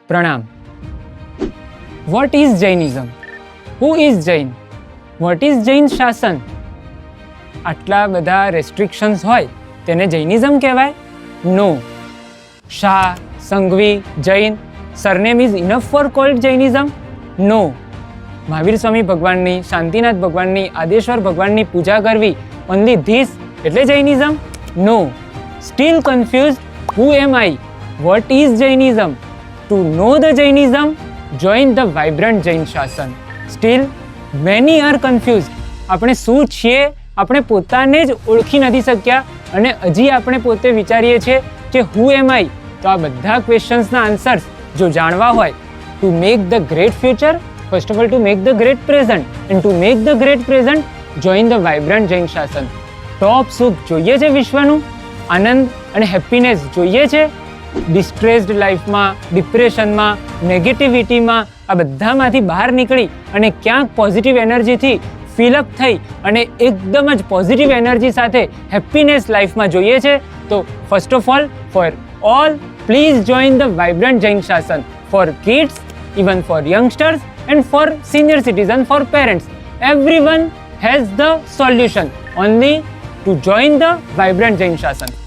પ્રણામ. What is Jainism? Who is Jain? What is Jain Shasan? આટલા બધા રેસ્ટ્રિક્શન્સ હોય તેને જૈનિઝમ કહેવાય? No. Shah, Sanghvi, Jain surname is enough for called Jainism? No. Mahavir Swami ભગવાનની, શાંતિનાથ ભગવાનની, આદેશ્વર ભગવાનની પૂજા કરવી ઓનલી ધીસ એટલે Jainism? No. Still confused? Who am I? What is Jainism? To know the Jainism, join the vibrant Jain Shasan. Still many are confused. આપણે શું છીએ આપણે પોતાને જ ઓળખી નથી શક્યા અને હજી આપણે પોતે વિચારીએ છીએ કે હુ એમ આઈ. તો આ બધા ક્વેશ્ચન્સના આન્સર્સ જો જાણવા હોય, to make the great future, first of all to make the great present, and to make the great present, join the vibrant Jain શાસન. ટોપ સુખ જોઈએ છે વિશ્વનું? આનંદ અને હેપીનેસ જોઈએ છે? ડિસ્ટ્રેસ્ડ લાઈફમાં, ડિપ્રેશનમાં, નેગેટિવિટીમાં આ બધામાંથી બહાર નીકળી અને ક્યાંક પોઝિટિવ એનર્જીથી ફિલઅપ થઈ અને એકદમ જ પોઝિટિવ એનર્જી સાથે હેપીનેસ લાઈફમાં જોઈએ છે? તો first of all, for all, please join the vibrant Jain Shasan. For kids, even for youngsters and for senior citizen, for parents, everyone has the solution only to join the vibrant Jain Shasan.